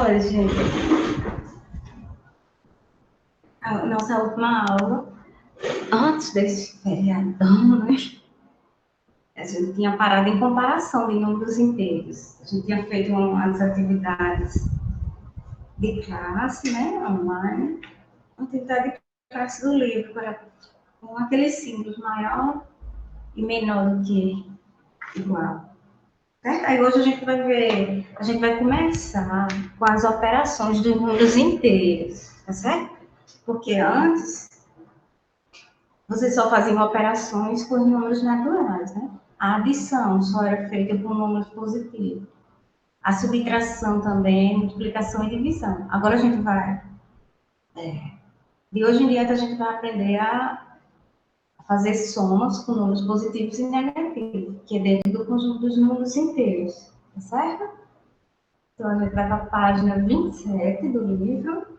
Olha, gente, a nossa última aula, antes desse feriadão, né? A gente tinha parado em comparação de números inteiros. A gente tinha feito umas atividades de classe, né, online, uma atividade de classe do livro, com aqueles símbolos maior e menor do que igual. Certo? Aí hoje a gente vai começar com as operações dos números inteiros, tá certo? Porque antes você só fazia operações com os números naturais, né? A adição só era feita com números positivos. A subtração também, multiplicação e divisão. Agora a gente vai, de hoje em diante a gente vai aprender a fazer somas com números positivos e negativos, que é dentro do conjunto dos números inteiros, tá certo? Então a gente vai para a página 27 do livro,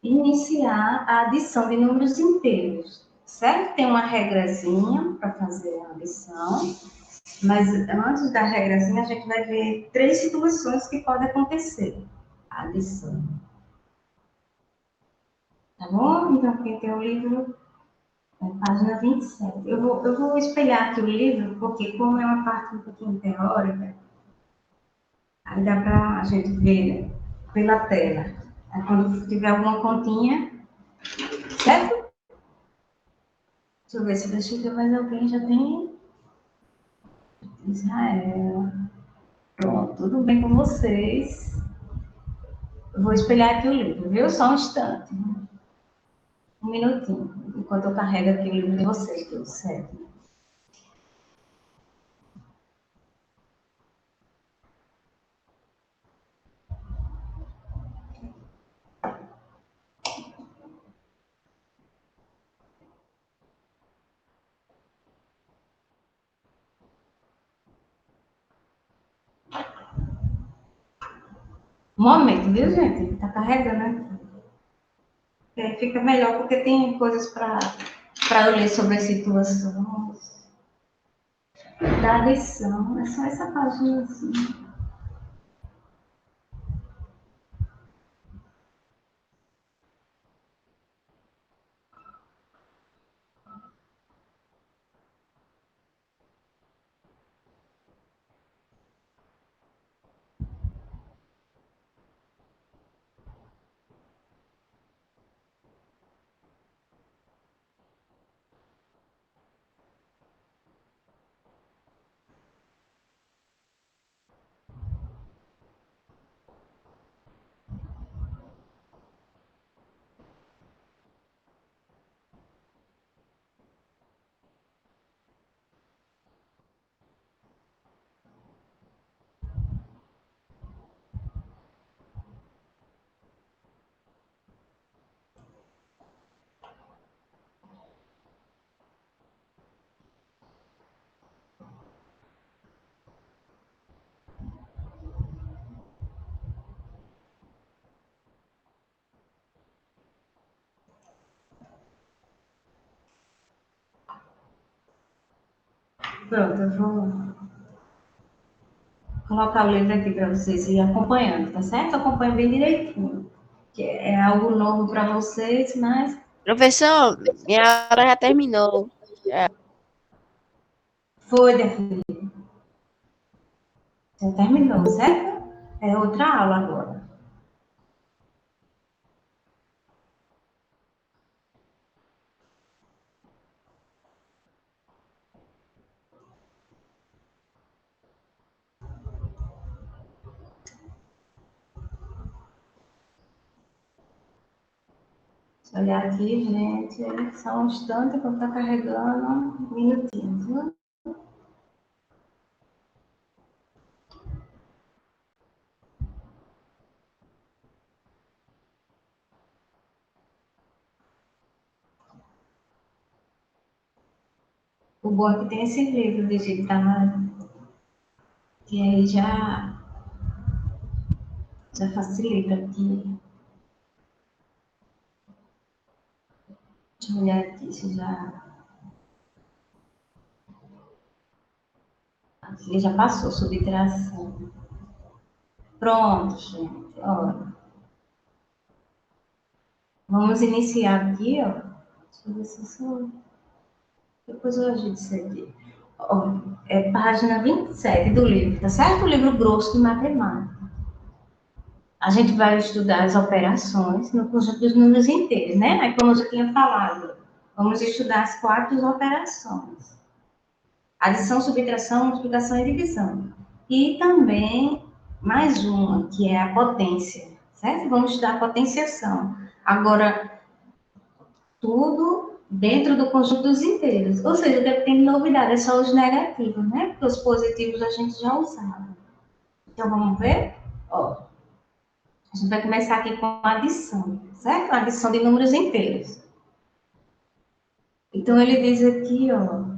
iniciar a adição de números inteiros, certo? Tem uma regrazinha para fazer a adição, mas antes da regrazinha a gente vai ver 3 situações que podem acontecer. A adição. Tá bom? Então, quem tem o livro, página 27. Eu vou espelhar aqui o livro, porque como é uma parte um pouquinho teórica, aí dá para a gente ver pela tela. Aí, quando tiver alguma continha, certo? Deixa eu ver se deixa mais alguém já tem. Israel. Pronto, tudo bem com vocês? Eu vou espelhar aqui o livro, viu? Só um instante. Um minutinho, enquanto eu carrego aqui o livro de vocês, tudo certo? Um momento, viu, gente? Tá carregando, né? Fica melhor porque tem coisas para eu ler sobre as situações da lição. É só essa página assim. Pronto, eu vou colocar o livro aqui para vocês irem acompanhando, tá certo? Acompanhe bem direitinho. Que é algo novo para vocês, mas Professor, minha hora já terminou. foi, definido. Já terminou, certo? É outra aula agora. Deixa eu olhar aqui, gente. Só um instante que eu estou carregando. Um minutinho, viu? O bom é que tem esse livro digitado, que aí já facilita aqui. Deixa eu olhar aqui se já. Aqui já passou subtração. Pronto, gente, olha. Vamos iniciar aqui, ó. Deixa eu ver se sou. Depois eu ajudo isso aqui. Ó, é página 27 do livro, tá certo? O livro grosso de matemática. A gente vai estudar as operações no conjunto dos números inteiros, né? Aí, como eu já tinha falado, vamos estudar as quatro operações. Adição, subtração, multiplicação e divisão. E também mais uma, que é a potência, certo? Vamos estudar a potenciação. Agora, tudo dentro do conjunto dos inteiros. Ou seja, o que tem de novidade é só os negativos, né? Porque os positivos a gente já usava. Então, vamos ver? Ó, a gente vai começar aqui com a adição, certo? A adição de números inteiros. Então, ele diz aqui, ó,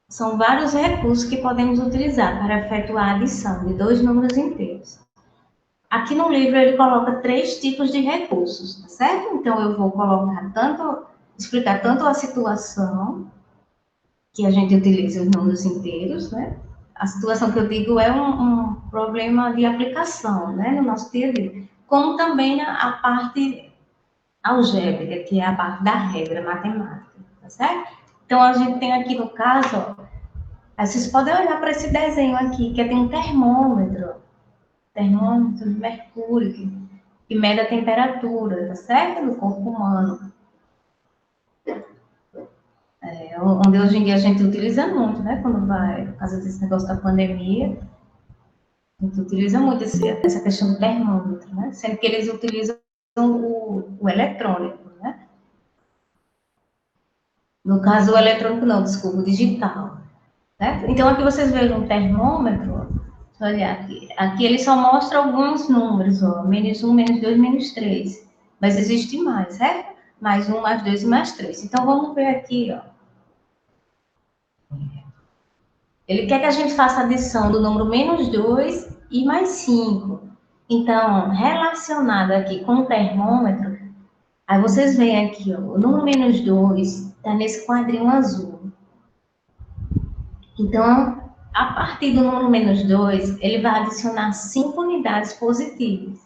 são vários recursos que podemos utilizar para efetuar a adição de dois números inteiros. Aqui no livro ele coloca três tipos de recursos, tá certo? Então, eu vou explicar tanto a situação que a gente utiliza os números inteiros, né? A situação que eu digo é um problema de aplicação, né, no nosso dia a dia. Como também a parte algébrica, que é a parte da regra matemática, tá certo? Então, a gente tem aqui no caso, ó, vocês podem olhar para esse desenho aqui, que tem um termômetro de mercúrio, que mede a temperatura, tá certo? Do corpo humano. Onde hoje em dia a gente utiliza muito, né? Quando vai, por causa desse negócio da pandemia, a gente utiliza muito essa questão do termômetro, né? Sendo que eles utilizam o eletrônico, né? No caso, o eletrônico não, desculpa, o digital. Certo? Então, aqui vocês veem um termômetro, deixa eu olhar aqui. Aqui ele só mostra alguns números, ó, menos 1, menos 2, menos 3. Mas existe mais, certo? Mais 1, mais 2 e mais 3. Então, vamos ver aqui, ó. Ele quer que a gente faça a adição do número menos 2 e mais 5. Então, relacionado aqui com o termômetro, aí vocês veem aqui, ó, o número menos 2 está nesse quadrinho azul. Então, a partir do número menos 2, ele vai adicionar 5 unidades positivas.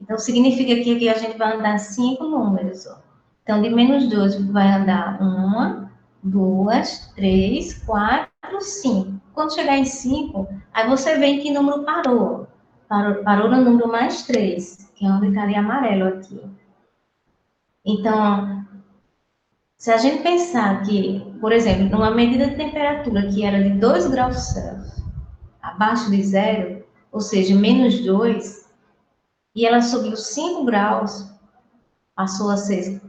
Então, significa que aqui a gente vai andar 5 números. Ó. Então, de menos 2 vai andar 1, 2, 3, 4, 5. Quando chegar em 5, aí você vê em que número parou. Parou no número mais 3, que é onde está ali amarelo aqui. Então, se a gente pensar que, por exemplo, numa medida de temperatura que era de 2 graus Celsius, abaixo de zero, ou seja, menos 2, e ela subiu 5 graus, passou a ser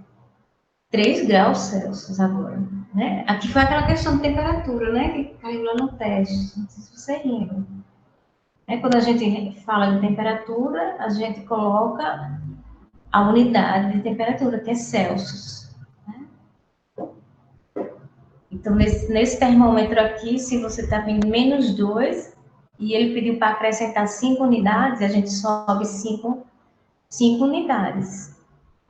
3 graus Celsius agora. Né? Aqui foi aquela questão de temperatura, né? Que caiu lá no teste. Não sei se você lembra. Quando a gente fala de temperatura, a gente coloca a unidade de temperatura, que é Celsius. Né? Então, nesse termômetro aqui, se você está vendo menos 2, e ele pediu para acrescentar 5 unidades, a gente sobe 5 unidades.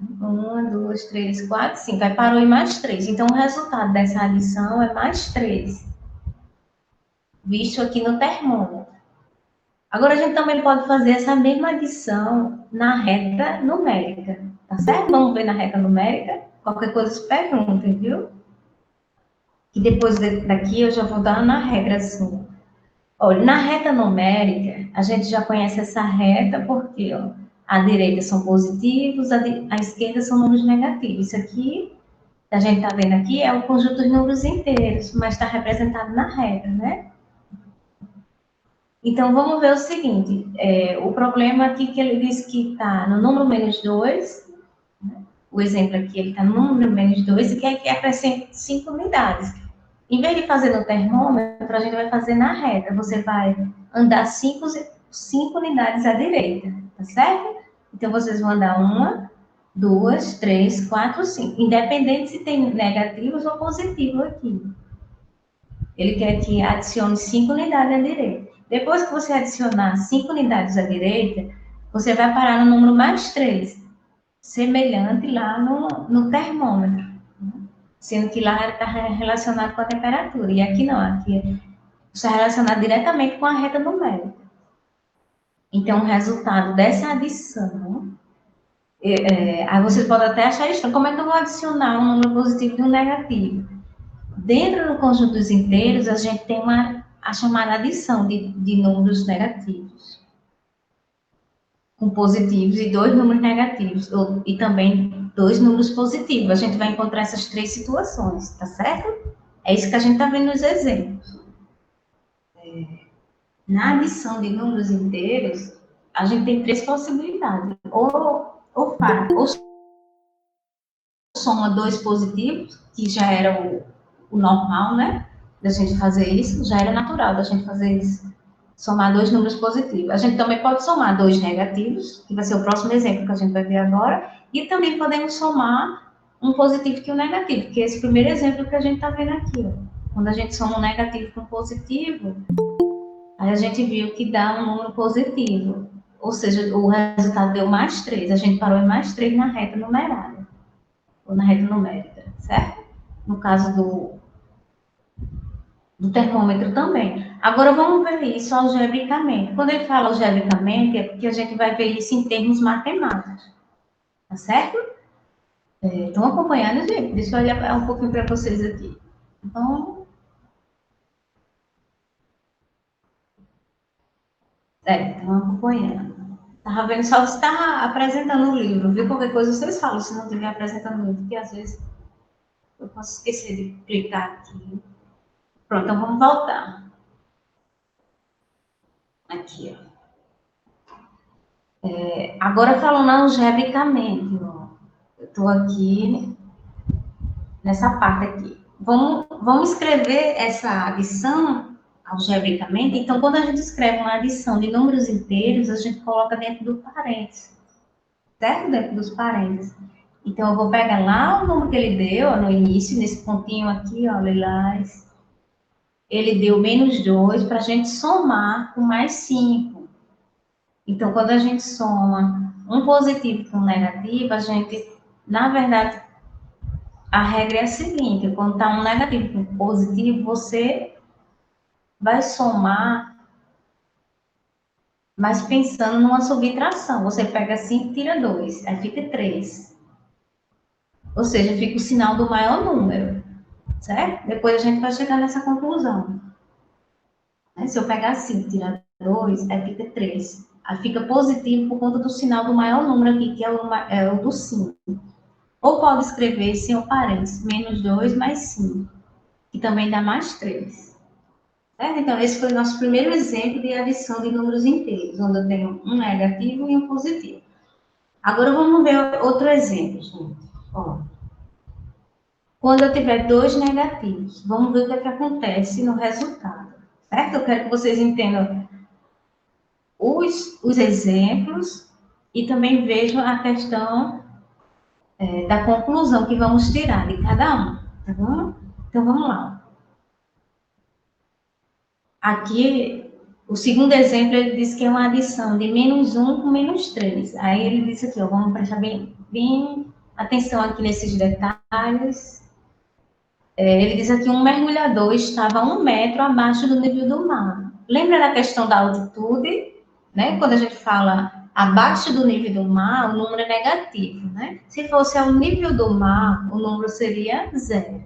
1, 2, 3, 4, 5. Aí parou em mais 3. Então, o resultado dessa adição é mais 3. Visto aqui no termômetro. Agora, a gente também pode fazer essa mesma adição na reta numérica. Tá certo? Vamos ver na reta numérica? Qualquer coisa se pergunta, viu? E depois daqui eu já vou dar na regra assim. Olha, na reta numérica, a gente já conhece essa reta porque, ó, à direita são positivos, à esquerda são números negativos. Isso aqui, a gente está vendo aqui, é o conjunto dos números inteiros, mas está representado na reta, né? Então, vamos ver o seguinte, o problema aqui que ele diz que está no número menos 2, né? O exemplo aqui, ele está no número menos 2 e quer que acrescente 5 unidades. Em vez de fazer no termômetro, a gente vai fazer na reta. Você vai andar 5 unidades à direita, tá certo? Então, vocês vão andar 1, 2, 3, 4, 5. Independente se tem negativos ou positivos aqui. Ele quer que adicione 5 unidades à direita. Depois que você adicionar 5 unidades à direita, você vai parar no número mais 3, semelhante lá no termômetro. Sendo que lá está relacionado com a temperatura. E aqui não, aqui está relacionado diretamente com a reta numérica. Então, o resultado dessa adição, aí vocês podem até achar estranho, como é que eu vou adicionar um número positivo e um negativo? Dentro do conjunto dos inteiros, a gente tem a chamada adição de números negativos, com positivos e dois números negativos, e também dois números positivos. A gente vai encontrar essas três situações, tá certo? É isso que a gente está vendo nos exemplos. Na adição de números inteiros, a gente tem três possibilidades. Ou soma dois positivos, que já era o normal, né? Da gente fazer isso, já era natural da gente fazer isso. Somar dois números positivos. A gente também pode somar dois negativos, que vai ser o próximo exemplo que a gente vai ver agora, e também podemos somar um positivo que um negativo, que é esse primeiro exemplo que a gente está vendo aqui. Ó. Quando a gente soma um negativo com um positivo, aí a gente viu que dá um número positivo. Ou seja, o resultado deu mais 3. A gente parou em mais 3 na reta numerária. Ou na reta numérica, certo? No caso do termômetro também. Agora vamos ver isso algebricamente. Quando ele fala algebricamente, é porque a gente vai ver isso em termos matemáticos. Tá certo? Estão acompanhando, gente? Deixa eu olhar um pouquinho para vocês aqui. Então, estão acompanhando. Estava vendo só se está apresentando o livro, viu? Qualquer coisa vocês falam, se não estiver apresentando o livro, porque às vezes eu posso esquecer de clicar aqui. Pronto, então vamos voltar. Aqui, ó. Agora falando algebricamente, ó. Eu estou aqui nessa parte aqui. Vamos escrever essa adição algebricamente. Então, quando a gente escreve uma adição de números inteiros, a gente coloca dentro do parênteses, certo? Dentro dos parênteses. Então, eu vou pegar lá o número que ele deu ó, no início, nesse pontinho aqui, ó, lilás. Ele deu menos 2 para a gente somar com mais 5. Então, quando a gente soma um positivo com um negativo, a gente, na verdade, a regra é a seguinte: quando está um negativo com um positivo, você vai somar, mas pensando numa subtração. Você pega 5 e tira 2, aí fica 3. Ou seja, fica o sinal do maior número, certo? Depois a gente vai chegar nessa conclusão. Se eu pegar 5 e tirar 2, aí fica 3. Aí fica positivo por conta do sinal do maior número aqui, que é o do 5. Ou pode escrever sem o parênteses, menos 2 mais 5, que também dá mais 3. Certo? Então, esse foi o nosso primeiro exemplo de adição de números inteiros, onde eu tenho um negativo e um positivo. Agora vamos ver outro exemplo, gente. Ó, quando eu tiver dois negativos, vamos ver o que, é que acontece no resultado. Certo? Eu quero que vocês entendam os exemplos e também vejam a questão da conclusão que vamos tirar de cada um. Tá bom? Então vamos lá. Aqui, o segundo exemplo, ele diz que é uma adição de menos 1 com menos 3. Aí ele diz aqui, ó, vamos prestar bem atenção aqui nesses detalhes. Ele diz aqui, um mergulhador estava a 1 metro abaixo do nível do mar. Lembra da questão da altitude? Né? Quando a gente fala abaixo do nível do mar, o número é negativo. Né? Se fosse ao nível do mar, o número seria 0.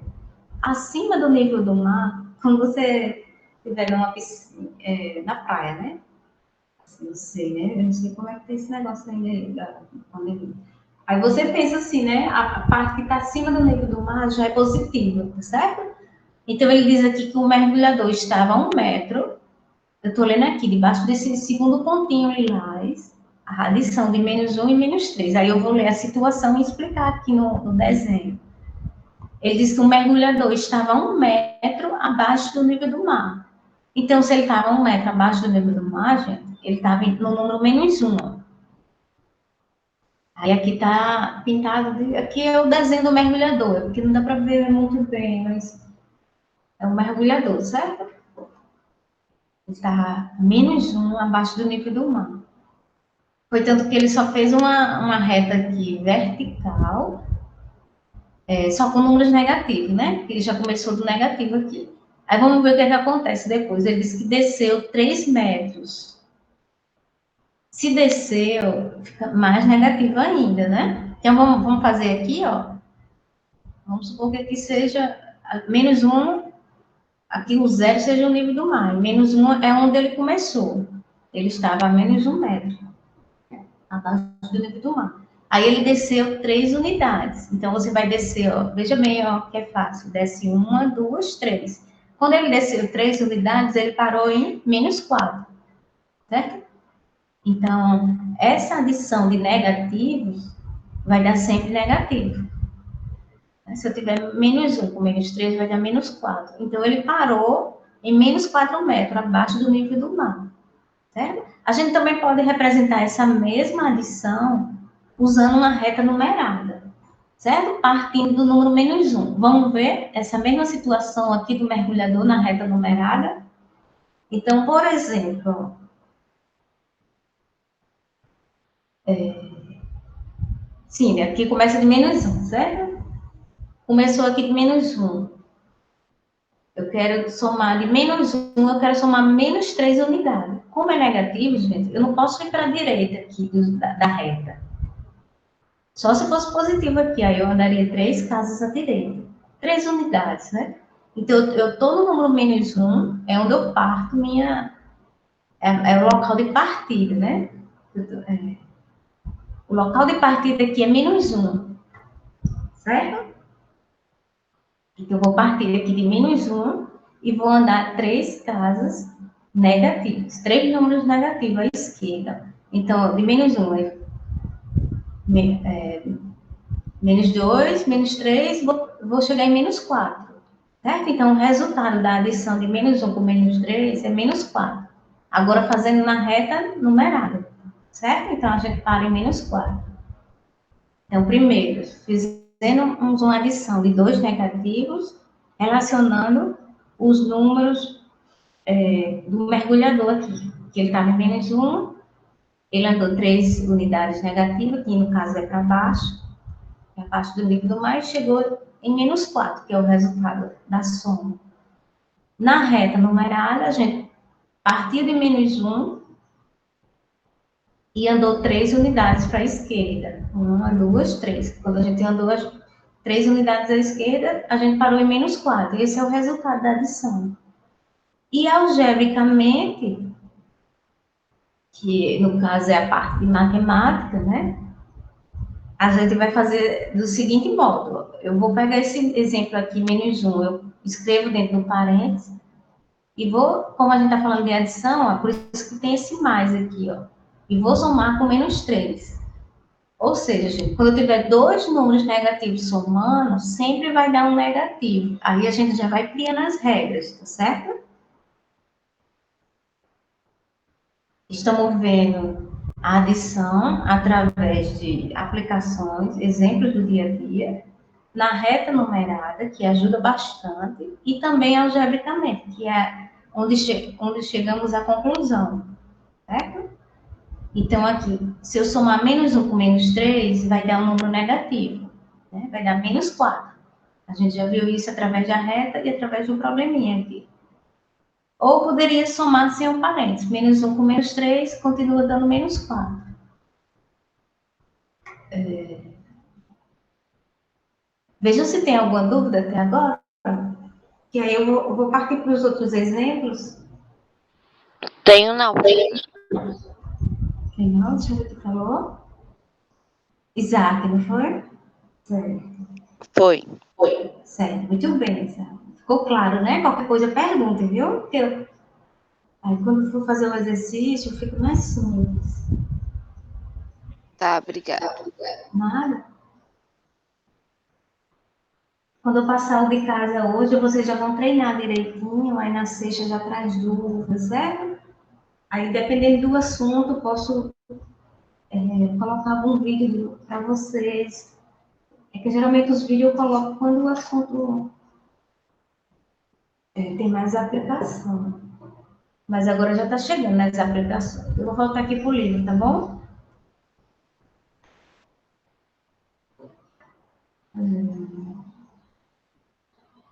Acima do nível do mar, quando você estiver numa piscina, na praia, né? Assim, não sei, né? Eu não sei como é que tem esse negócio ainda da pandemia. Aí você pensa assim, né? A parte que está acima do nível do mar já é positiva, tá certo? Então ele diz aqui que o mergulhador estava a 1 metro. Eu estou lendo aqui, debaixo desse segundo pontinho lilás, a adição de menos 1 e menos 3. Aí eu vou ler a situação e explicar aqui no desenho. Ele diz que o mergulhador estava a 1 metro abaixo do nível do mar. Então, se ele estava a 1 metro abaixo do nível do mar, gente, ele estava no número menos 1. Aí aqui está pintado, aqui é o desenho do mergulhador, porque não dá para ver muito bem, mas é um mergulhador, certo? Ele estava menos 1 abaixo do nível do mar. Foi tanto que ele só fez uma reta aqui vertical, só com números negativos, né? Porque ele já começou do negativo aqui. Aí vamos ver o que, é que acontece depois. Ele disse que desceu 3 metros. Se desceu, fica mais negativo ainda, né? Então, vamos fazer aqui, ó. Vamos supor que aqui seja menos 1, aqui o zero seja o nível do mar. Menos 1 é onde ele começou. Ele estava a menos 1 metro, abaixo do nível do mar. Aí ele desceu 3 unidades. Então, você vai descer, ó, veja bem, ó, que é fácil. Desce 1, 2, 3. Quando ele desceu 3 unidades, ele parou em menos 4, certo? Então, essa adição de negativos vai dar sempre negativo. Se eu tiver menos 1 com menos 3, vai dar menos 4. Então, ele parou em menos 4 metros, abaixo do nível do mar. Certo? A gente também pode representar essa mesma adição usando uma reta numerada. Certo? Partindo do número menos 1. Vamos ver essa mesma situação aqui do mergulhador na reta numerada? Então, por exemplo, sim, aqui começa de menos 1, certo? Começou aqui de menos 1. Eu quero somar de menos 1, eu quero somar menos 3 unidades. Como é negativo, gente, eu não posso ir para a direita aqui da reta. Só se fosse positivo aqui, aí eu andaria 3 casas à direita. 3 unidades, né? Então, eu estou no número menos 1, é onde eu parto minha... É o local de partida, né? O local de partida aqui é menos 1, certo? Então, eu vou partir aqui de menos 1 e vou andar 3 casas negativas, 3 números negativos à esquerda. Então, de menos 1 é menos 2, menos 3, vou chegar em menos 4, certo? Então, o resultado da adição de menos 1 com menos 3 é menos 4. Agora, fazendo na reta numerada, certo? Então, a gente para em menos 4. Então, primeiro, fizemos uma adição de 2 negativos, relacionando os números do mergulhador aqui, que ele estava em menos 1, ele andou 3 unidades negativas, que no caso é para baixo, abaixo do nível do mar, e chegou em menos 4, que é o resultado da soma. Na reta numerada, a gente partiu de menos 1 e andou 3 unidades para a esquerda. 1, 2, 3. Quando a gente andou as 3 unidades à esquerda, a gente parou em menos 4. Esse é o resultado da adição. E algebricamente, que no caso é a parte de matemática, né? A gente vai fazer do seguinte modo. Eu vou pegar esse exemplo aqui, menos 1, eu escrevo dentro do parênteses e vou, como a gente está falando de adição, ó, por isso que tem esse mais aqui, ó. E vou somar com menos 3. Ou seja, gente, quando eu tiver 2 números negativos somando, sempre vai dar um negativo. Aí a gente já vai criando as regras, tá certo? Estamos vendo a adição através de aplicações, exemplos do dia a dia, na reta numerada, que ajuda bastante, e também algebricamente, que é onde chegamos à conclusão, certo? Então, aqui, se eu somar menos 1 com menos 3, vai dar um número negativo, né? Vai dar menos 4. A gente já viu isso através da reta e através de um probleminha aqui. Ou poderia somar sem um parênteses. Menos 1 com menos 3 continua dando menos 4. Vejam se tem alguma dúvida até agora. Que aí eu vou partir para os outros exemplos. Tenho não. Tem não? Deixa eu ver o que falou. Isaac, não foi? Certo. Foi. Certo, muito bem, Isaac. Ficou claro, né? Qualquer coisa pergunta, viu? Porque aí quando for fazer o exercício, eu fico mais simples. Tá, obrigada. Nada. Quando eu passar o de casa hoje, vocês já vão treinar direitinho, aí na sexta já traz dúvidas, certo? Aí, dependendo do assunto, posso colocar algum vídeo para vocês. É que geralmente os vídeos eu coloco quando o assunto tem mais aplicação. Mas agora já está chegando nas aplicações. Eu vou voltar aqui para o livro, tá bom?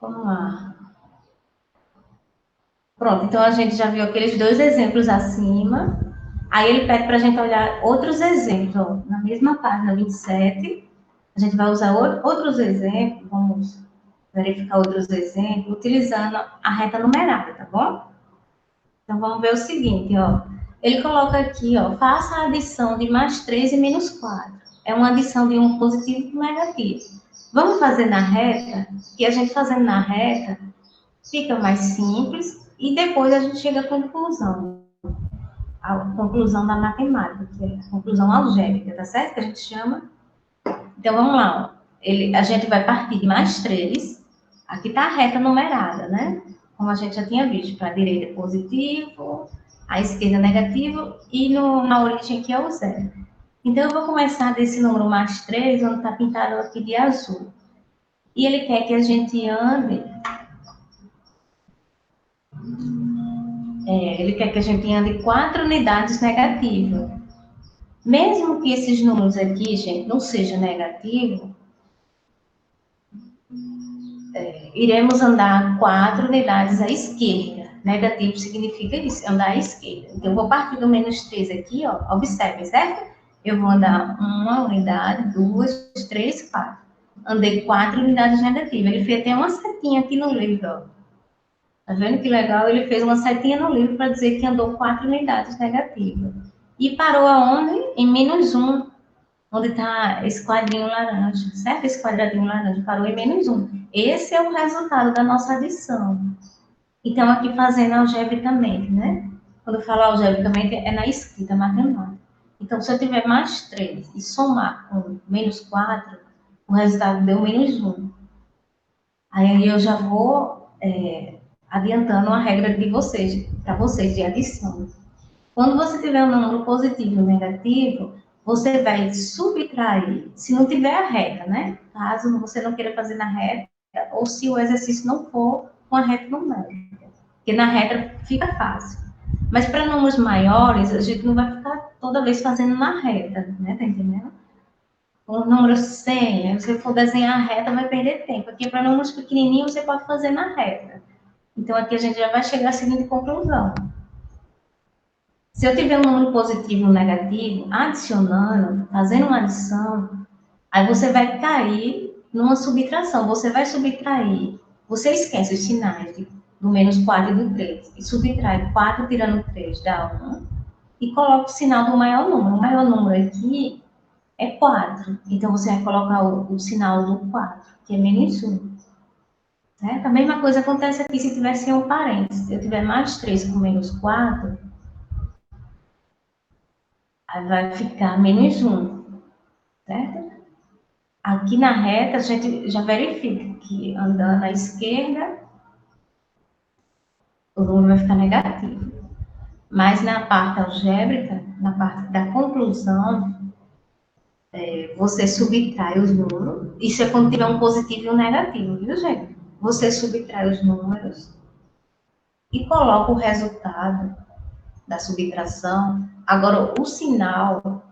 Vamos lá. Pronto, então a gente já viu aqueles 2 exemplos acima. Aí ele pede para a gente olhar outros exemplos, ó, na mesma página 27, a gente vai usar outros exemplos, vamos verificar outros exemplos, utilizando a reta numerada, tá bom? Então, vamos ver o seguinte, ó. Ele coloca aqui, ó, faça a adição de mais 3 e menos 4. É uma adição de um positivo e um negativo. Vamos fazer na reta, que a gente fazendo na reta fica mais simples, e depois a gente chega à conclusão. A conclusão da matemática, que é a conclusão algébrica, tá certo? Que a gente chama. Então, vamos lá, ó. A gente vai partir de mais 3. Aqui está a reta numerada, né? Como a gente já tinha visto, para a direita positivo, a esquerda negativo, e na origem aqui é o zero. Então, eu vou começar desse número mais 3, onde está pintado aqui de azul. E ele quer que a gente ande... ele quer que a gente ande 4 unidades negativas. Mesmo que esses números aqui, gente, não sejam negativos, iremos andar 4 unidades à esquerda. Negativo significa isso, andar à esquerda. Então, eu vou partir do menos 3 aqui, ó. Observe, certo? Eu vou andar 1 unidade, 2, 3, 4. Andei 4 unidades negativas. Ele fez até uma setinha aqui no livro, ó. Tá vendo que legal? Ele fez uma setinha no livro para dizer que andou 4 unidades negativas. E parou aonde? Em menos 1. Onde está esse quadrinho laranja, certo? Esse quadradinho laranja parou em menos 1. Esse é o resultado da nossa adição. Então, aqui fazendo algebricamente, né? Quando eu falo algebricamente, é na escrita matemática. Então, se eu tiver mais 3 e somar com menos 4, o resultado deu menos 1. Aí eu já vou adiantando uma regra de vocês, para vocês, de adição. Quando você tiver um número positivo ou negativo, você vai subtrair, se não tiver a reta, né? Caso você não queira fazer na reta, ou se o exercício não for com a reta numérica. Porque na reta fica fácil. Mas para números maiores, a gente não vai ficar toda vez fazendo na reta, né? Tá entendendo? O número 100, se você for desenhar a reta, vai perder tempo. Aqui para números pequenininhos, você pode fazer na reta. Então, aqui a gente já vai chegar à seguinte conclusão. Se eu tiver um número positivo ou negativo, adicionando, fazendo uma adição, aí você vai cair numa subtração. Você vai subtrair. Você esquece os sinais do menos 4 e do 3. E subtrai 4 tirando 3 dá 1. E coloca o sinal do maior número. O maior número aqui é 4. Então, você vai colocar o sinal do 4, que é menos 1. Certo? A mesma coisa acontece aqui se tivesse um parênteses. Se eu tiver mais 3 com menos 4, aí vai ficar menos 1. Certo? Aqui na reta, a gente já verifica que andando à esquerda, o número vai ficar negativo. Mas na parte algébrica, na parte da conclusão, você subtrai os números. Isso é quando tiver um positivo e um negativo, viu, gente? Você subtrai os números e coloca o resultado da subtração. Agora, o sinal,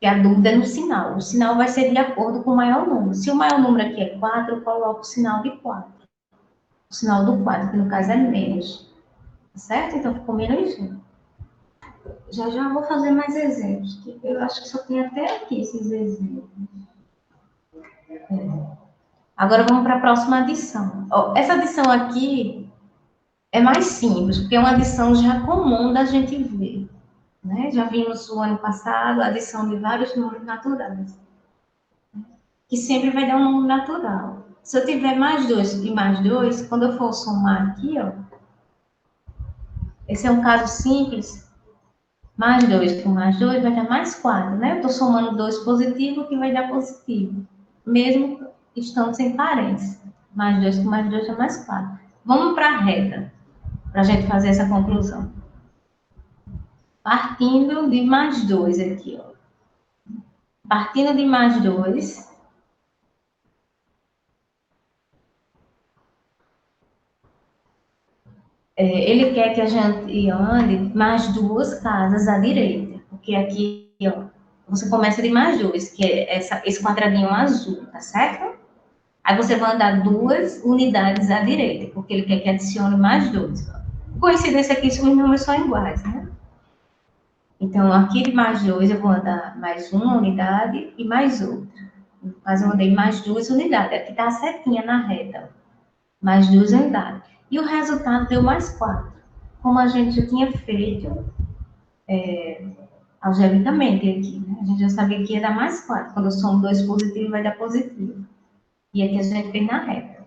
que a dúvida é no sinal. O sinal vai ser de acordo com o maior número. Se o maior número aqui é 4, eu coloco o sinal de 4. O sinal do 4, que no caso é menos. Certo? Então, ficou menos 1. Já vou fazer mais exemplos, que eu acho que só tem até aqui esses exemplos. Agora, vamos para a próxima adição. Essa adição aqui é mais simples, porque é uma adição já comum da gente ver. Né? Já vimos o ano passado a adição de vários números naturais, que sempre vai dar um número natural. Se eu tiver mais 2 e mais 2, quando eu for somar aqui, ó, esse é um caso simples, mais 2 com mais 2 vai dar mais 4, né? Eu estou somando 2 positivo, que vai dar positivo, mesmo estando sem parênteses. Mais 2 com mais 2 é mais 4. Vamos para a reta, para a gente fazer essa conclusão. Partindo de mais 2 aqui, ó. Partindo de mais 2, ele quer que a gente ande mais 2 casas à direita, porque aqui, ó, você começa de mais 2, que é esse quadradinho azul, tá certo? Aí você vai andar 2 unidades à direita, porque ele quer que adicione mais 2. Coincidência aqui, os números são iguais, né? Então, aqui de mais 2, eu vou andar mais uma unidade e mais outra. Mas eu andei mais 2 unidades. Aqui está a setinha na reta. Mais 2 unidades. E o resultado deu mais 4. Como a gente já tinha feito algebricamente aqui, né? A gente já sabia que ia dar mais 4. Quando eu somo 2 positivos, vai dar positivo. E aqui a gente fez na reta.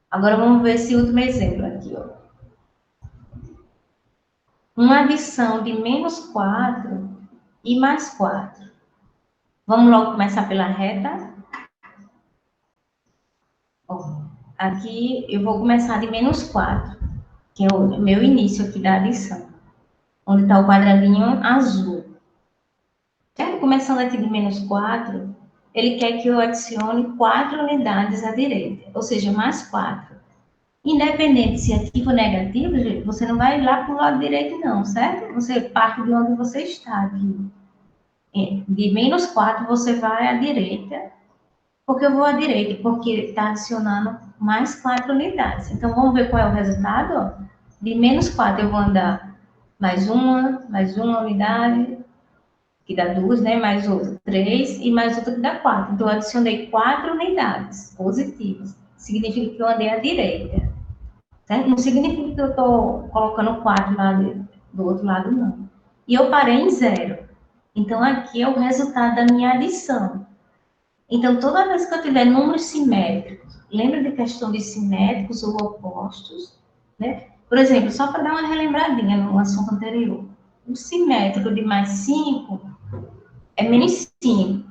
Agora vamos ver esse último exemplo aqui, ó. Uma adição de menos 4 e mais 4. Vamos logo começar pela reta. Ó, aqui eu vou começar de menos 4, que é o meu início aqui da adição. Onde está o quadradinho azul. Certo? Começando aqui de menos 4, ele quer que eu adicione 4 unidades à direita, ou seja, mais 4. Independente se é ativo ou negativo, gente, você não vai lá para o lado direito não, certo? Você parte de onde você está aqui. De menos 4 você vai à direita. Por que eu vou à direita? Porque está adicionando mais 4 unidades. Então, vamos ver qual é o resultado? Ó. De menos 4 eu vou andar mais uma unidade, que dá 2, né? Mais outra, 3, e mais outra que dá 4. Então, eu adicionei 4 unidades positivas. Significa que eu andei à direita. Certo? Não significa que eu estou colocando 4 lá do outro lado, não. E eu parei em 0. Então, aqui é o resultado da minha adição. Então, toda vez que eu tiver números simétricos, lembra de questão de simétricos ou opostos, né? Por exemplo, só para dar uma relembradinha no assunto anterior. O simétrico de mais 5 é menos 5.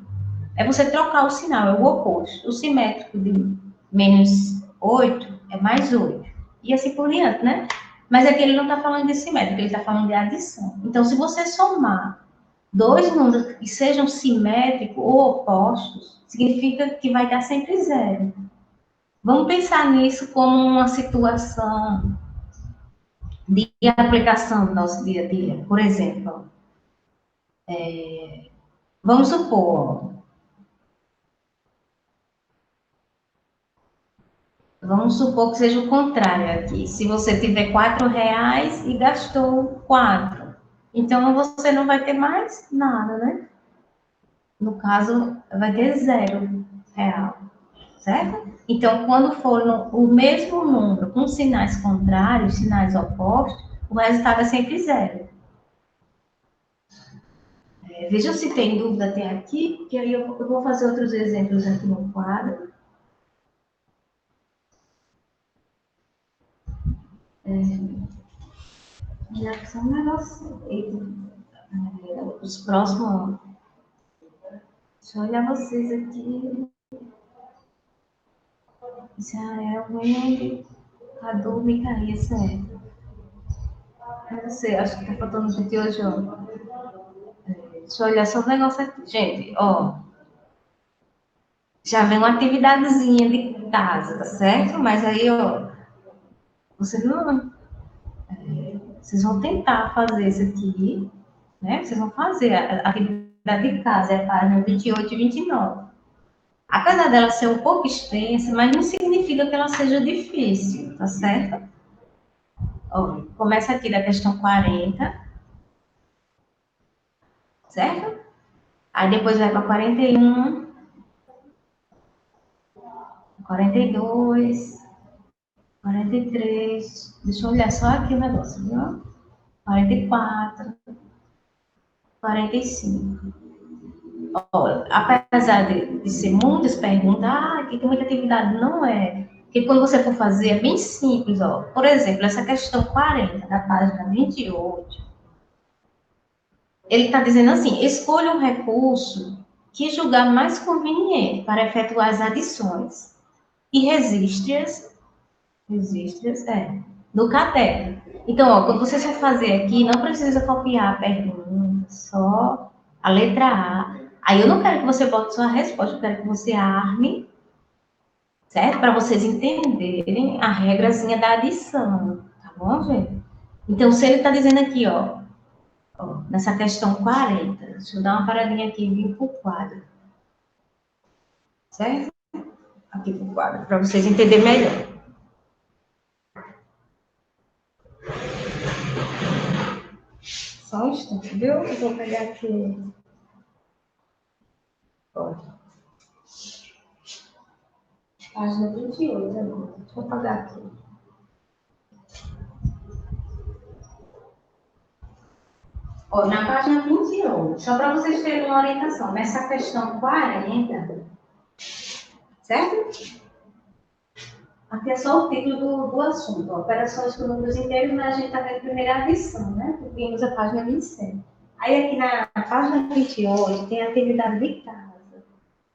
É você trocar o sinal, é o oposto. O simétrico de menos 8 é mais 8. E assim por diante, né? Mas aqui ele não está falando de simétrico, ele está falando de adição. Então, se você somar dois números que sejam simétricos ou opostos, significa que vai dar sempre 0. Vamos pensar nisso como uma situação de aplicação do nosso dia a dia. Por exemplo, vamos supor, que seja o contrário aqui. Se você tiver R$ 4 e gastou 4, então você não vai ter mais nada, né? No caso, vai ter R$ 0. Certo? Então, quando for o mesmo número com sinais contrários, sinais opostos, o resultado é sempre 0. Vejam se tem dúvida até aqui, porque aí eu vou fazer outros exemplos aqui no quadro. Já são um negócio. Os próximos. Deixa eu olhar vocês aqui. Israel, Wendy, Cadu, Micaria, certo? Eu não sei, acho que tá faltando gente hoje, ó. Deixa eu olhar só o negócio aqui. Gente, ó. Já vem uma atividadezinha de casa, tá certo? Mas aí, ó. Vocês não. Vocês vão tentar fazer isso aqui, né? Vocês vão fazer a atividade de casa, é a página 28 e 29. Apesar dela ser um pouco extensa, mas não significa que ela seja difícil, tá certo? Ó, começa aqui da questão 40, certo? Aí depois vai para 41, 42, 43. Deixa eu olhar só aqui o negócio, viu? 44, 45. Ó, apesar de ser muitas perguntas, que tem muita atividade, não é. Porque quando você for fazer, é bem simples, ó. Por exemplo, essa questão 40, da página 28, ele está dizendo assim, escolha um recurso que julgar mais conveniente para efetuar as adições e registre-as, no caderno. Então, ó, quando você for fazer aqui, não precisa copiar a pergunta, só a letra A. Aí eu não quero que você bote sua resposta, eu quero que você arme, certo? Para vocês entenderem a regrazinha da adição, tá bom, gente? Então, se ele está dizendo aqui, ó, nessa questão 40, deixa eu dar uma paradinha aqui e vir para o quadro, certo? Aqui para o quadro, para vocês entenderem melhor. Só um instante, viu? Eu vou pegar aqui. Olha. Página 28 agora. Deixa eu apagar aqui. Ó, na página 28, só para vocês terem uma orientação, nessa questão 40, certo? Aqui é só o título do assunto, ó, operações com números inteiros, mas a gente está vendo a primeira lição, né? Vimos a página 27. Aí aqui na página 28 tem a atividade de casa,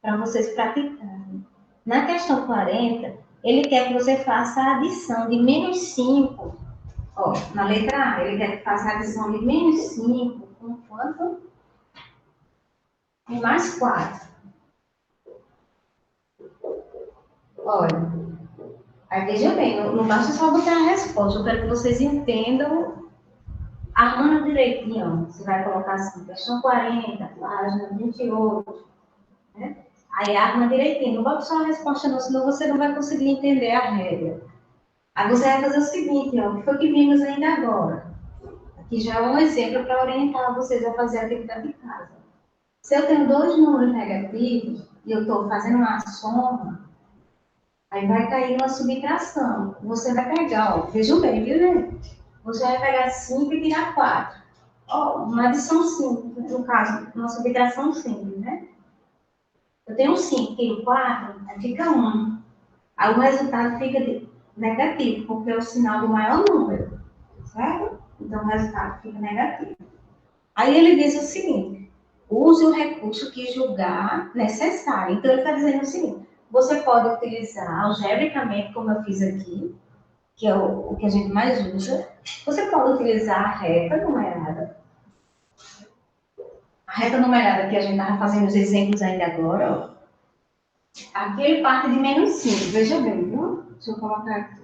para vocês praticarem. Na questão 40, ele quer que você faça a adição de menos 5. Ó, na letra A, ele quer que faça a adição de menos 5 com quanto? Com mais 4. Olha, aí veja bem, não basta só botar a resposta, eu quero que vocês entendam, armando direitinho. Você vai colocar assim, questão 40, página 28, né? Aí arma direitinho, não bota só a resposta não, senão você não vai conseguir entender a regra. Aí você vai fazer o seguinte, ó, o que foi que vimos ainda agora? Aqui já é um exemplo para orientar vocês a fazer a atividade de casa. Se eu tenho dois números negativos e eu estou fazendo uma soma, aí vai cair uma subtração. Você vai pegar, ó, vejam bem, viu, gente? Você vai pegar 5 e tirar 4. Ó, uma adição simples, no caso, uma subtração simples, né? Eu tenho 5, tiro 4, aí fica 1. Aí o resultado fica negativo, porque é o sinal do maior número, certo? Então o resultado fica negativo. Aí ele diz o seguinte: use o recurso que julgar necessário. Então ele está dizendo o seguinte: você pode utilizar algebricamente, como eu fiz aqui, que é o que a gente mais usa. Você pode utilizar a reta numerada. A reta numerada que a gente estava fazendo os exemplos ainda agora, ó. Aqui ele parte de menos 5, veja bem, viu? Deixa eu colocar aqui.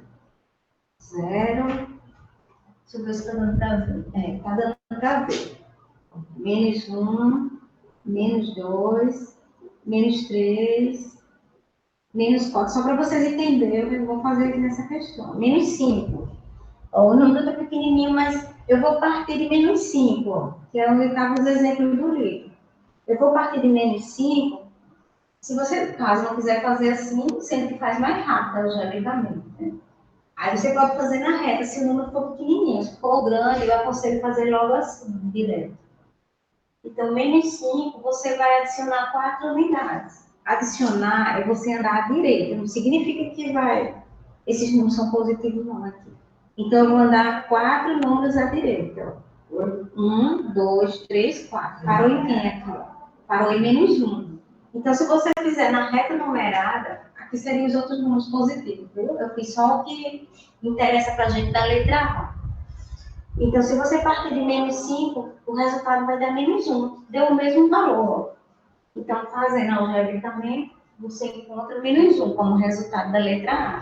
0. Deixa eu ver se está dando para ver. Está dando para ver. Menos 1, menos 2, menos 3, menos 4. Só para vocês entenderem, eu vou fazer aqui nessa questão. Menos 5. Ó, o número está pequenininho, mas eu vou partir de menos 5, ó, que é onde estavam os exemplos do livro. Eu vou partir de menos 5. Se você, caso não quiser fazer assim, sempre faz mais rápido, algebricamente, né? Aí você pode fazer na reta, se o número for pequenininho. Se for grande, eu aconselho fazer logo assim, direto. Então, menos 5, você vai adicionar 4 unidades. Adicionar é você andar à direita, não significa que esses números são positivos não aqui. Então, eu vou andar 4 números à direita. 1, 2, 3, 4. Parou em quem aqui? Ó? Parou em menos 1. Então, se você fizer na reta numerada, aqui seriam os outros números positivos, viu? Eu fiz só o que interessa para a gente da letra A. Então, se você partir de menos 5, o resultado vai dar menos 1. Deu o mesmo valor. Então, fazendo algebricamente, você encontra menos 1 como resultado da letra A.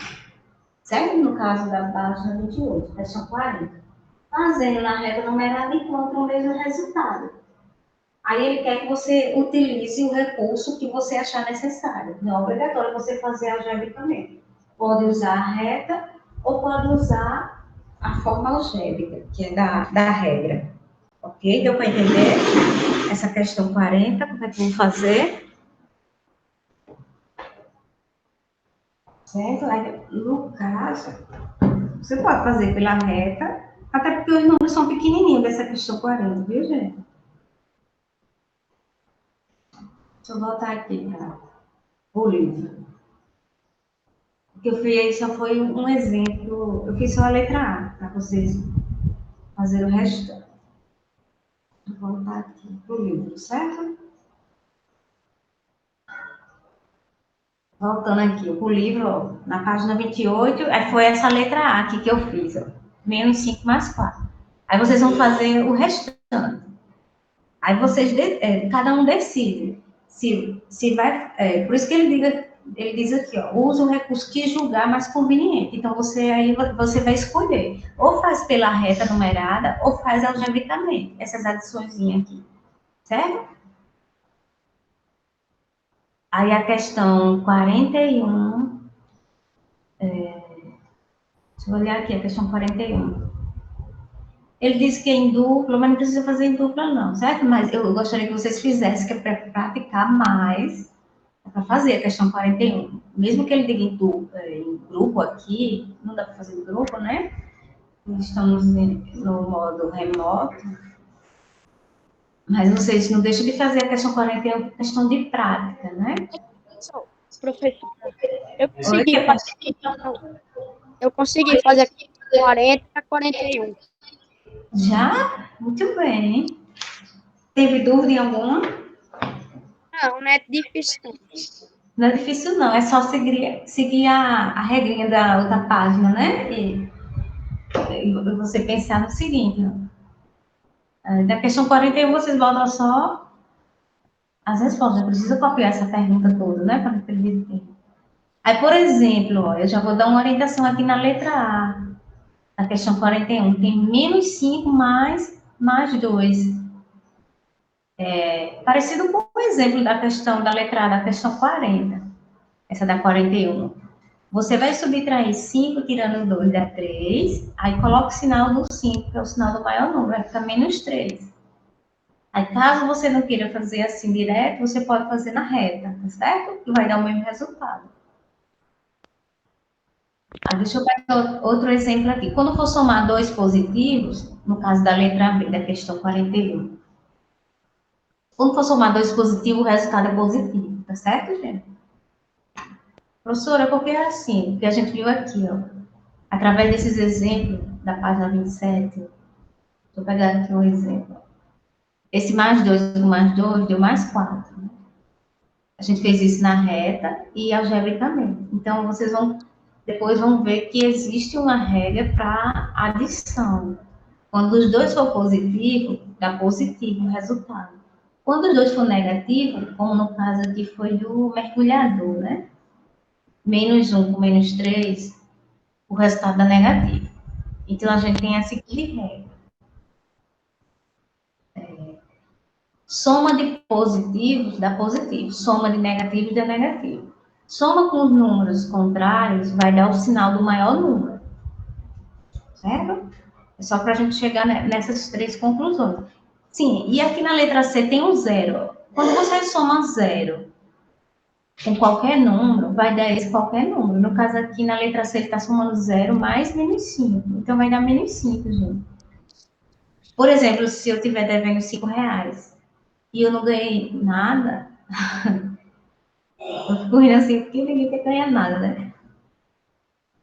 Certo? No caso da página 28, questão 40. Fazendo na reta numerada, encontra o mesmo resultado. Aí ele quer que você utilize o recurso que você achar necessário. Não é obrigatório você fazer algebricamente. Pode usar a reta ou pode usar a forma algébrica, que é da regra. Ok? Deu para entender essa questão 40? Como é que vamos fazer? Certo? Aí, no caso, você pode fazer pela reta, até porque os números são pequenininhos dessa questão 40, viu, gente? Deixa eu voltar aqui para o livro. O que eu fiz só foi um exemplo, eu fiz só a letra A, para vocês fazerem o restante. Vou voltar aqui para o livro, certo? Voltando aqui para o livro, ó, na página 28, foi essa letra A aqui que eu fiz, ó, menos 5 mais 4. Aí vocês vão fazer o restante. Aí vocês, cada um decide se vai, por isso que ele diz aqui, ó, usa o recurso que julgar mais conveniente. Então, você vai escolher, ou faz pela reta numerada, ou faz algebricamente, essas adiçõezinhas aqui, certo? Aí a questão 41, deixa eu olhar aqui, a questão 41. Ele disse que é em dupla, mas não precisa fazer em dupla, não, certo? Mas eu gostaria que vocês fizessem, que é para praticar mais, para fazer a questão 41. Mesmo que ele diga em grupo aqui, não dá para fazer em grupo, né? Estamos no modo remoto, mas vocês não deixam de fazer a questão 41 por questão de prática, né? Professor, Oi, eu consegui fazer 40 a 41. já? Muito bem. Teve dúvida em alguma? Não, não é difícil. Não é difícil, não. É só seguir a regrinha da outra página, né? E você pensar no seguinte, da questão 41, vocês botam só as respostas. Não precisa copiar essa pergunta toda, né? Para acreditar. Aí, por exemplo, ó, eu já vou dar uma orientação aqui na letra A. Na questão 41, tem menos 5 mais 2. Parecido com o exemplo da questão da letra A, da questão 40. Essa da 41. Você vai subtrair 5 tirando 2 dá 3. Aí coloca o sinal do 5, que é o sinal do maior número, vai ficar menos 3. Aí, caso você não queira fazer assim direto, você pode fazer na reta, tá certo? Que vai dar o mesmo resultado. Deixa eu pegar outro exemplo aqui. Quando for somar dois positivos, no caso da letra B, da questão 41. Quando for somar dois positivos, o resultado é positivo, tá certo, gente? Professora, porque é assim, que a gente viu aqui, ó. Através desses exemplos da página 27, deixa eu pegar aqui um exemplo. Esse mais 2 com mais 2 deu mais 4. Né? A gente fez isso na reta e algebricamente. Então, vocês depois vão ver que existe uma regra para adição. Quando os dois for positivo, dá positivo o resultado. Quando os dois for negativo, como no caso aqui foi do mergulhador, né? Menos 1 com menos 3, o resultado dá negativo. Então, a gente tem a seguinte regra. Soma de positivos dá positivo, soma de negativos dá negativo. Soma com os números contrários vai dar o sinal do maior número. Certo? É só para a gente chegar nessas três conclusões. Sim, e aqui na letra C tem um zero. Quando você soma zero com qualquer número, vai dar esse qualquer número. No caso aqui na letra C ele está somando zero mais menos 5. Então vai dar menos 5, gente. Por exemplo, se eu estiver devendo R$ 5 e eu não ganhei nada, eu fico rindo assim, porque ninguém quer ganhar nada, né?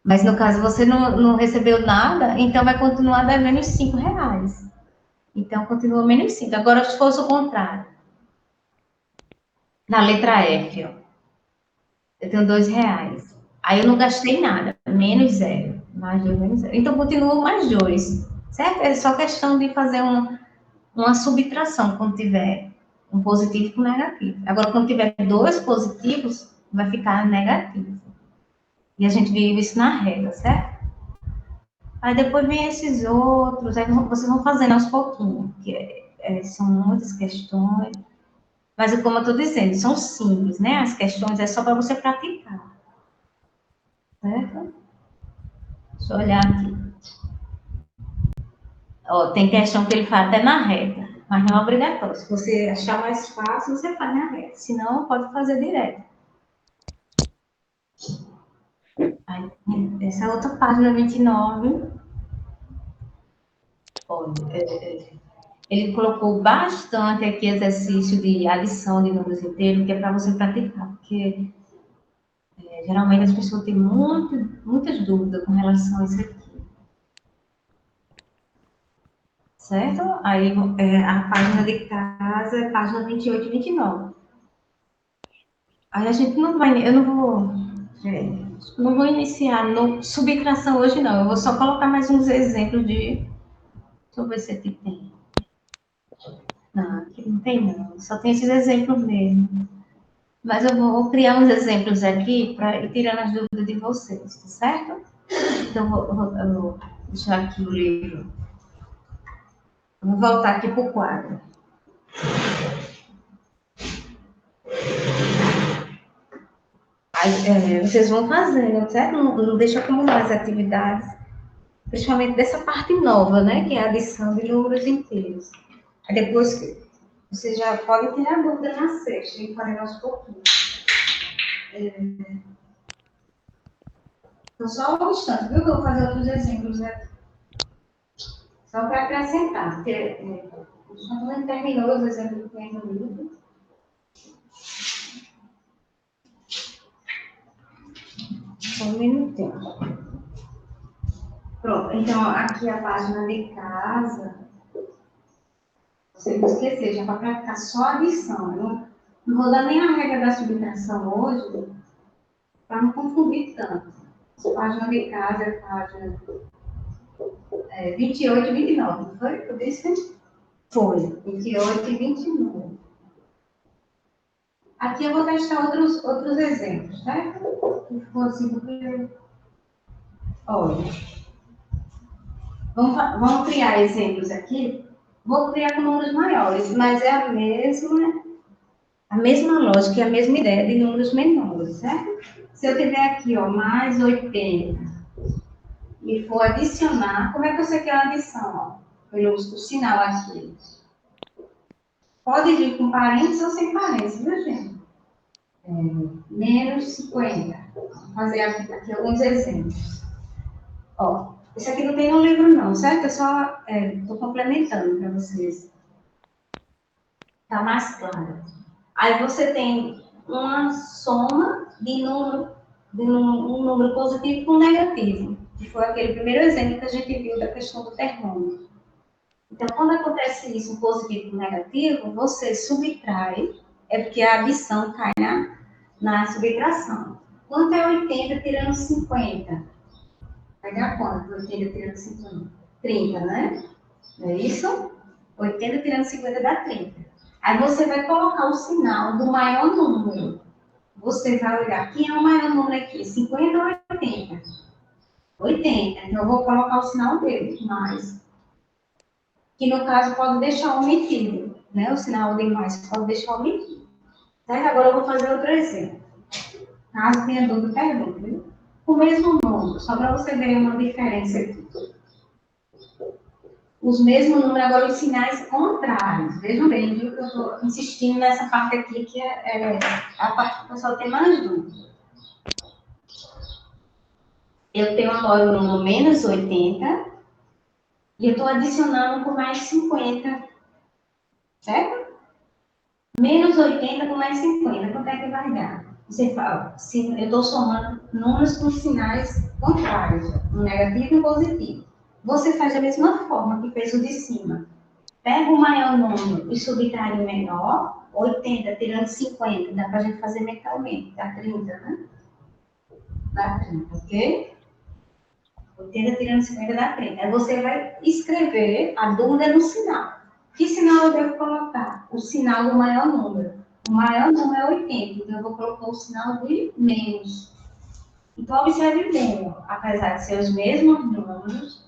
Mas no caso você não recebeu nada, então vai continuar devendo os R$ 5. Então continua menos 5. Agora, se fosse o contrário, na letra F, ó, eu tenho R$ 2. Aí eu não gastei nada, menos 0. Mais 2, menos 0. Então continua mais 2, certo? É só questão de fazer uma subtração quando tiver um positivo com negativo. Agora, quando tiver dois positivos, vai ficar negativo. E a gente vive isso na regra, certo? Aí depois vem esses outros, aí vocês vão fazendo aos pouquinhos, que são muitas questões. Mas, como eu estou dizendo, são simples, né? As questões é só para você praticar. Certo? Deixa eu olhar aqui. Ó, tem questão que ele faz até na reta, mas não é obrigatório. Se você achar mais fácil, você faz na reta. Se não, pode fazer direto. Aí, essa outra página 29. Olha, ele colocou bastante aqui exercício de adição de números inteiros, que é para você praticar, porque geralmente as pessoas têm muitas dúvidas com relação a isso aqui. Certo? Aí a página de casa é página 28 e 29. Aí a gente não vai, eu não vou iniciar no subtração hoje não, eu vou só colocar mais uns exemplos de, deixa eu ver se aqui tem. Não, aqui não tem não, só tem esses exemplos mesmo. Mas eu vou criar uns exemplos aqui para ir tirando as dúvidas de vocês, tá certo? Então eu vou deixar aqui o livro. Vou voltar aqui para o quadro. Aí, vocês vão fazendo, certo? Não deixa acumular as atividades. principalmente dessa parte nova, né? Que é a adição de números inteiros. Aí depois que vocês já podem tirar dúvida na sexta, e fazer aos pouquinhos. Então, só um instante, viu? Que eu vou fazer outros exemplos aqui. Só para acrescentar, porque quando não terminou os exemplos que tem no livro. Só um minutinho. Pronto, então aqui a página de casa. Você não esquecer, já para praticar só a adição. Eu não vou dar nem a regra da subtração hoje, para não confundir tanto. A página de casa é a página 28 e 29, não foi? Eu disse? Foi, 28 e 29. Aqui eu vou testar outros exemplos, certo? Se for assim, porque... Olha, vamos criar exemplos aqui. Vou criar com números maiores, mas é a mesma lógica e a mesma ideia de números menores, certo? Se eu tiver aqui, ó, mais 80 e for adicionar, como é que você quer a adição, ó? Pelo sinal aqui. Pode vir com parênteses ou sem parênteses, viu, gente? Menos 50. Vou fazer aqui alguns exemplos. Ó, esse aqui não tem no livro não, certo? Eu só estou complementando para vocês. Tá mais claro. Aí você tem uma soma de um número positivo com negativo, que foi aquele primeiro exemplo que a gente viu da questão do termômetro. Então, quando acontece isso, um positivo com negativo, você subtrai, é porque a adição cai na subtração. Quanto é 80 tirando 50? Vai dar quanto? 80 tirando 50? 30, né? Não é isso? 80 tirando 50 dá 30. Aí você vai colocar o sinal do maior número. Você vai olhar, quem é o maior número aqui? 50 ou 80? 80. Então, eu vou colocar o sinal dele, mais. Que, no caso, pode deixar omitido. Né? O sinal de mais pode deixar omitido. Certo? Agora, eu vou fazer outro exemplo. Caso tenha dúvida, pergunta. Viu? O mesmo número, só para você ver uma diferença aqui. Os mesmos números, agora os sinais contrários. Vejam bem, viu, que eu estou insistindo nessa parte aqui, que é a parte que o pessoal tem mais dúvida. Eu tenho agora o número menos 80 e eu estou adicionando com mais 50, certo? Menos 80 com mais 50, quanto é que vai dar? Você fala, se eu estou somando números com sinais contrários, um negativo e um positivo. Você faz da mesma forma que fez o de cima. Pega o maior número e subtrai o menor, 80 tirando 50, dá para a gente fazer mentalmente, dá 30, né? Dá 30, ok? 80 tirando 50 dá 30. Aí você vai escrever a dúvida no sinal. Que sinal eu devo colocar? O sinal do maior número. O maior número é 80, então eu vou colocar o sinal de menos. Então, observe bem, ó, apesar de ser os mesmos números,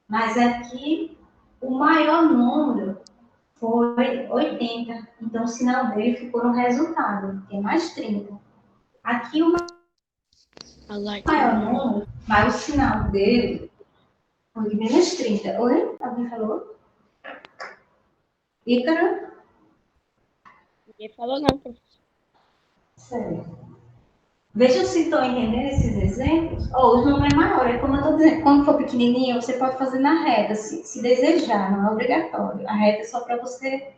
mas aqui o maior número foi 80. Então, o sinal dele ficou no resultado, que é mais 30. Aqui o maior número, mas o sinal dele foi de menos 30. Oi? Alguém falou? Ícaro? Ninguém falou não, professor. Certo. Vejam se estão entendendo esses exemplos. Os números é maior, é como eu estou dizendo, quando for pequenininho, você pode fazer na reta, se desejar, não é obrigatório. A reta é só para você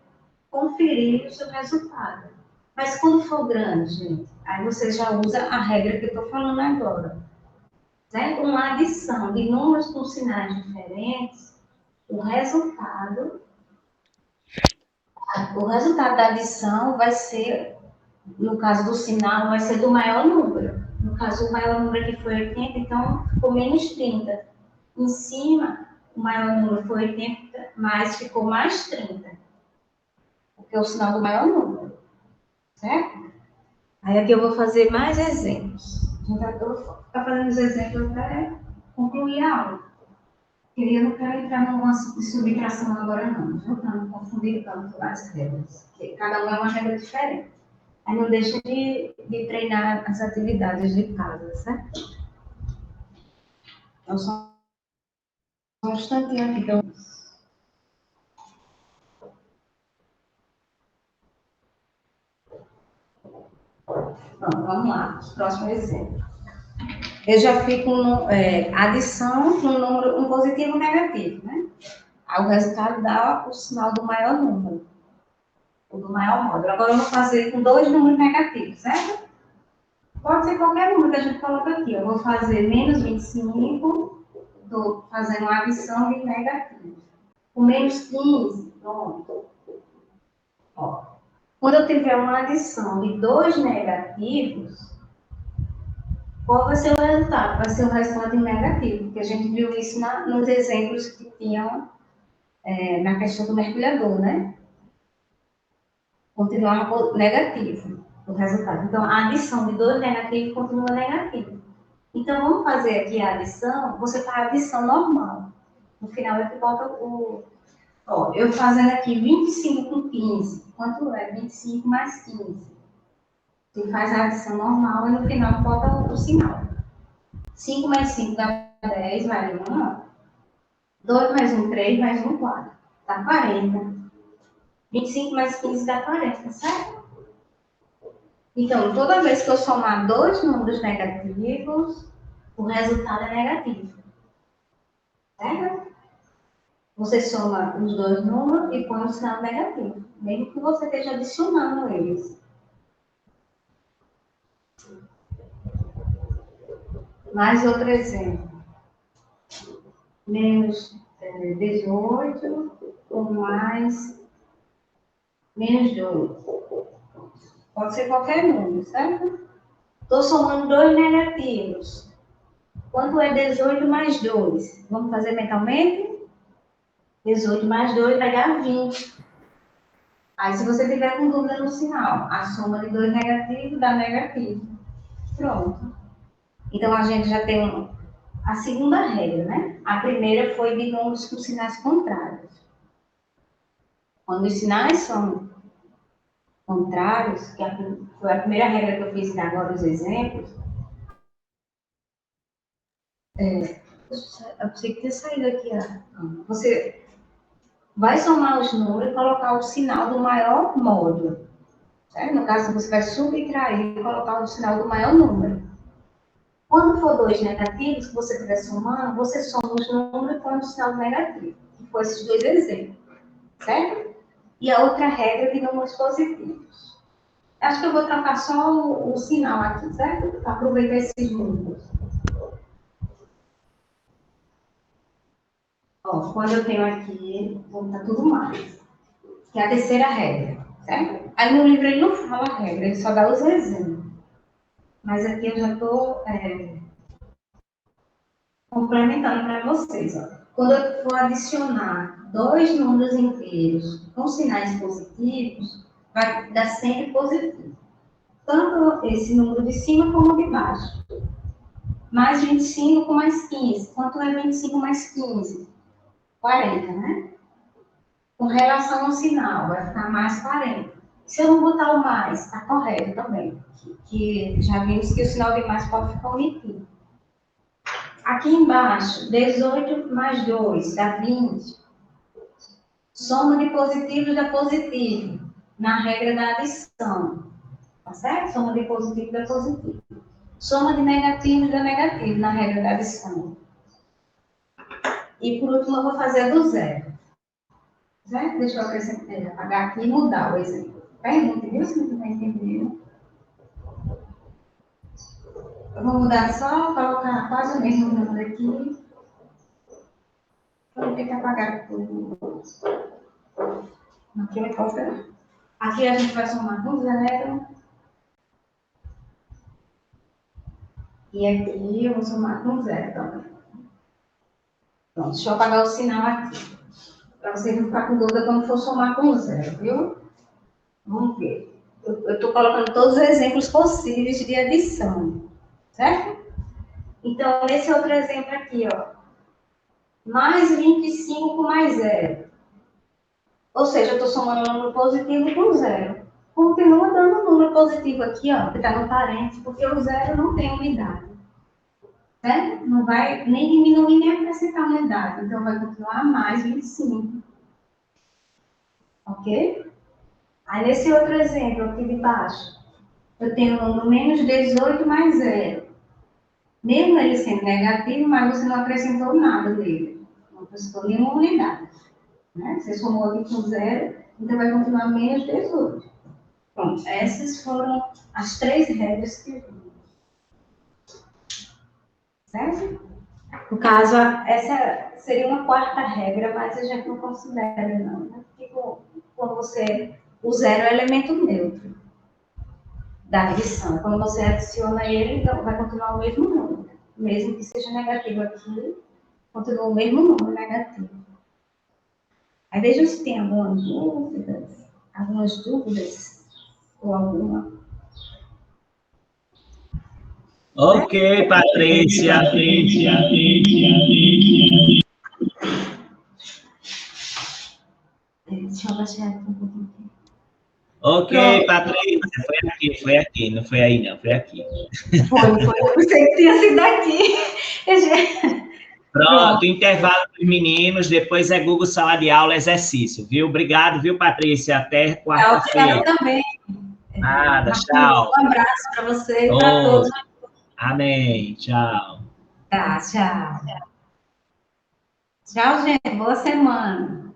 conferir o seu resultado. Mas quando for grande, gente, aí você já usa a regra que eu estou falando agora. Certo? Uma adição de números com sinais diferentes, o resultado da adição vai ser, no caso do sinal, vai ser do maior número. No caso, o maior número aqui foi 80, então ficou menos 30. Em cima, o maior número foi 80, mas ficou mais 30. Porque é o sinal do maior número. Certo? Aí aqui eu vou fazer mais exemplos. Eu vou ficar fazendo os exemplos até concluir a aula. Eu não quero entrar numa subtração agora não, viu? Para não confundir tanto as regras. Porque cada um é uma regra diferente. Aí não deixa de treinar as atividades de casa, certo? Então, só Um instantinho aqui, então. Pronto, vamos lá. Próximo exemplo. Eu já fico adição com um positivo e um negativo, né? Aí o resultado dá o sinal do maior número, ou do maior módulo. Agora eu vou fazer com dois números negativos, certo? Pode ser qualquer número que a gente coloca aqui. Eu vou fazer menos 25, estou fazendo uma adição de negativo. Com menos 15, pronto. Ó, quando eu tiver uma adição de dois negativos, qual vai ser o resultado? Vai ser o resultado negativo, porque a gente viu isso nos exemplos que tinham na questão do mergulhador, né? Continuava negativo o resultado. Então, a adição de dois negativos continua negativa. Então, vamos fazer aqui a adição. Você faz a adição normal. No final, é que bota o... Ó, eu fazendo aqui 25 com 15. Quanto é? 25 mais 15. Você faz a adição normal e no final bota o sinal. 5 mais 5 dá 10, vale 1. 2 mais 1, 3, mais 1, 4. Dá 40. 25 mais 15 dá 40, certo? Então, toda vez que eu somar dois números negativos, o resultado é negativo. Certo? Você soma os dois números e põe o sinal negativo, mesmo que você esteja adicionando eles. Mais outro exemplo. Menos 18 ou mais menos 2. Pode ser qualquer número, certo? Estou somando dois negativos. Quanto é 18 mais 2? Vamos fazer mentalmente? 18 mais 2 vai dar 20. Aí, se você tiver com dúvida no sinal, a soma de dois negativos dá negativo. Pronto. Então, a gente já tem a segunda regra, né? A primeira foi de números com sinais contrários. Quando os sinais são contrários, que foi a primeira regra que eu fiz agora, os exemplos, eu pensei que ter saído aqui, ó. Você vai somar os números e colocar o sinal do maior módulo. Certo? No caso, você vai subtrair e colocar o sinal do maior número. Quando for dois negativos, que você estiver somando, você soma os números e põe o sinal negativo. Que foi esses dois exemplos. Certo? E a outra regra de números positivos. Acho que eu vou trocar só o sinal aqui, certo? Para aproveitar esses números. Ó, quando eu tenho aqui, vou botar tudo mais. Que é a terceira regra, certo? Aí no livro ele não fala a regra, ele só dá os exemplos. Mas aqui eu já estou complementando para vocês. Ó. Quando eu for adicionar dois números inteiros com sinais positivos, vai dar sempre positivo. Tanto esse número de cima como de baixo. Mais 25 com mais 15. Quanto é 25 mais 15? 40, né? Com relação ao sinal, vai ficar mais 40. Se eu não botar o mais, está correto também. Que já vimos que o sinal de mais pode ficar omitido. Aqui embaixo, 18 mais 2 dá 20. Soma de positivos dá positivo, na regra da adição. Tá certo? Soma de positivo dá positivo. Soma de negativos dá negativo, na regra da adição. E por último, eu vou fazer a do zero. Certo? Deixa eu acrescentar, apagar aqui e mudar o exemplo. Pergunte, viu? Se não está entendendo. Eu vou mudar só, colocar quase o mesmo número aqui. Vou ter que apagar tudo. Aqui é qualquer. Aqui a gente vai somar com zero. E aqui eu vou somar com zero também. Pronto, deixa eu apagar o sinal aqui. Para vocês não ficar com dúvida quando for somar com zero, viu? Vamos ver. Eu estou colocando todos os exemplos possíveis de adição. Certo? Então, esse outro exemplo aqui, ó. Mais 25 com mais zero. Ou seja, eu estou somando um número positivo com zero. Continua dando um número positivo aqui, ó, que está no parênteses, porque o zero não tem unidade. certo? Não vai nem diminuir nem acrescentar unidade, então vai continuar mais 25. Ok? Aí, nesse outro exemplo aqui de baixo, eu tenho no menos 18 mais 0. Mesmo ele sendo negativo, mas você não acrescentou nada nele. Não acrescentou nenhuma unidade. Né? Você somou aqui com 0, então vai continuar menos 18. Pronto, essas foram as 3 regras que eu vi. Certo? No caso, essa seria uma quarta regra, mas a gente não considera, não. Né? Tipo, quando o 0 é o elemento neutro da adição. Quando você adiciona ele, então vai continuar o mesmo número. Mesmo que seja negativo aqui, continua o mesmo número negativo. Aí vejam se tem algumas dúvidas ou alguma. Ok, Patrícia. Deixa eu abaixar aqui um pouquinho. Ok, Patrícia. Foi aqui. Não foi aí, não. Foi aqui. Foi. Eu pensei que tinha sido aqui. Pronto, intervalo dos meninos, depois é Google Sala de Aula, exercício, viu? Obrigado, viu, Patrícia? Até quarta-feira. Eu também. Nada, tchau. Um abraço para você e para todos. Amém, tchau. Tá, tchau. Tchau, gente. Boa semana.